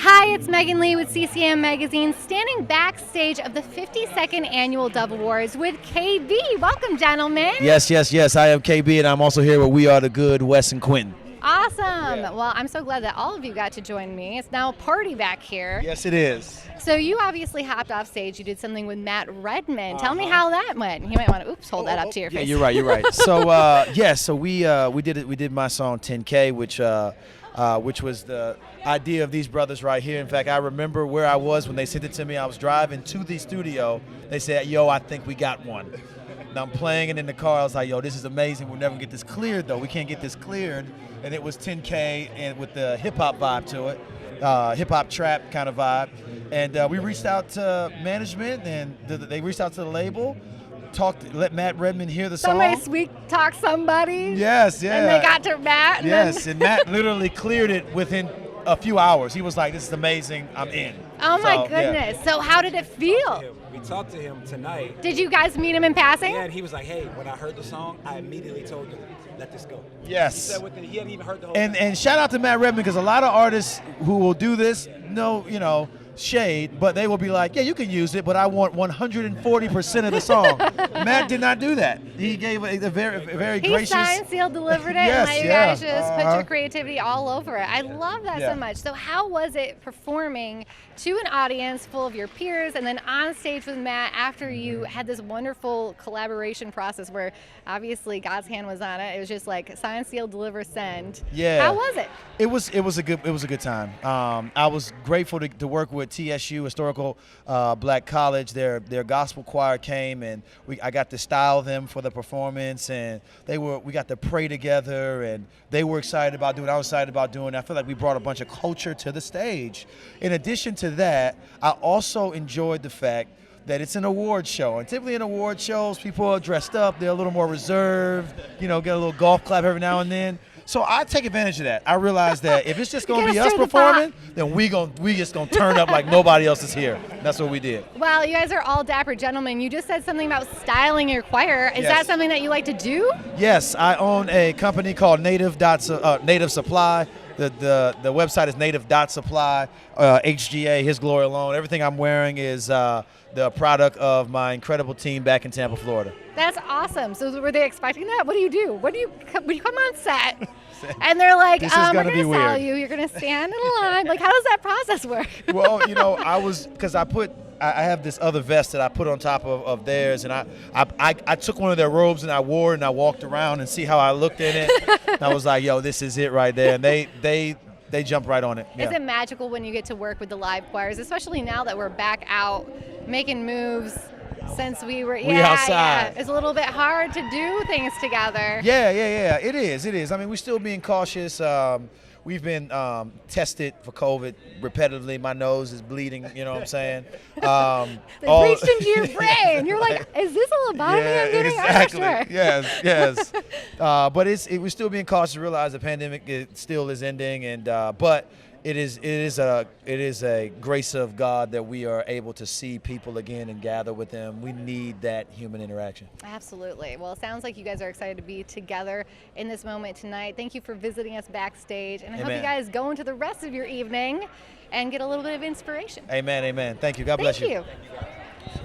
Hi, it's Megan Lee with CCM Magazine, standing backstage of the 52nd Annual Dove Awards with KB. Welcome, gentlemen. Yes. I am KB, and I'm also here with We Are the Good, Wes and Quentin. Awesome. Yeah. Well, I'm so glad that all of you got to join me. It's now a party back here. Yes, it is. So you obviously hopped off stage. You did something with Matt Redman. Tell me how that went. You might want to hold that up to your face. Yeah, you're right. So we did it. We did my song 10K, which was the idea of these brothers right here. In fact, I remember where I was when they sent it to me. I was driving to the studio. They said, "Yo, I think we got one." And I'm playing it in the car. I was like, "Yo, this is amazing. We'll never get this cleared, though. We can't get this cleared." And it was 10K and with the hip hop vibe to it, hip hop trap kind of vibe. And we reached out to management, and they reached out to the label. Let Matt Redman hear the song. Somebody sweet talk somebody. Yes, yeah. And they got to Matt. And Matt literally cleared it within a few hours. He was like, "This is amazing. I'm in." Oh my goodness. Yeah. So how did it feel? We talked to him tonight. Did you guys meet him in passing? Yeah, and he was like, "Hey, when I heard the song, I immediately told him, let this go." Yes. He said he hadn't even heard the whole thing. And shout out to Matt Redman, because a lot of artists who will do this, shade, but they will be like, "Yeah, you can use it, but I want 140% of the song." Matt did not do that. He gave a very gracious. He signed, sealed, delivered it, and let you guys just put your creativity all over it. I love that so much. So how was it performing to an audience full of your peers and then on stage with Matt after you had this wonderful collaboration process where obviously God's hand was on it? It was just like sign, seal, deliver, send. Yeah. How was it? It was a good time. I was grateful to work with TSU, Historical Black College. Their gospel choir came, and I got to style them for the performance, and we got to pray together, and they were excited about doing it. I was excited about doing it. I feel like we brought a bunch of culture to the stage. In addition to that, I also enjoyed the fact that it's an award show, and typically in award shows, people are dressed up, they're a little more reserved, get a little golf clap every now and then. So I take advantage of that. I realize that if it's just going to be us performing, then we just going to turn up like nobody else is here. That's what we did. Well, you guys are all dapper gentlemen. You just said something about styling your choir. Is that something that you like to do? Yes, I own a company called Native Supply. The website is native.supply, HGA, His Glory Alone. Everything I'm wearing is the product of my incredible team back in Tampa, Florida. That's awesome. So were they expecting that? What do you do? When you come on set and they're like, we're going to sell you. You're going to stand in a line. Like, how does that process work? Well, I have this other vest that I put on top of theirs, and I took one of their robes and I wore it, and I walked around and see how I looked in it. And I was like, "Yo, this is it right there." And they jumped right on it. Yeah. Is it magical when you get to work with the live choirs, especially now that we're back out making moves? Since we outside. Yeah, it's a little bit hard to do things together. Yeah. It is. I mean, we're still being cautious. We've been tested for COVID repetitively. My nose is bleeding, you know what I'm saying? They reached into your brain. You're like, is this a lobotomy I'm getting? Exactly. I'm not sure. Yes. But we're still being cautious to realize the pandemic still is ending, and but it is a grace of God that we are able to see people again and gather with them. We need that human interaction. Absolutely. Well, it sounds like you guys are excited to be together in this moment tonight. Thank you for visiting us backstage, and I hope you guys go into the rest of your evening and get a little bit of inspiration. Amen. Thank you. God bless you. Thank you.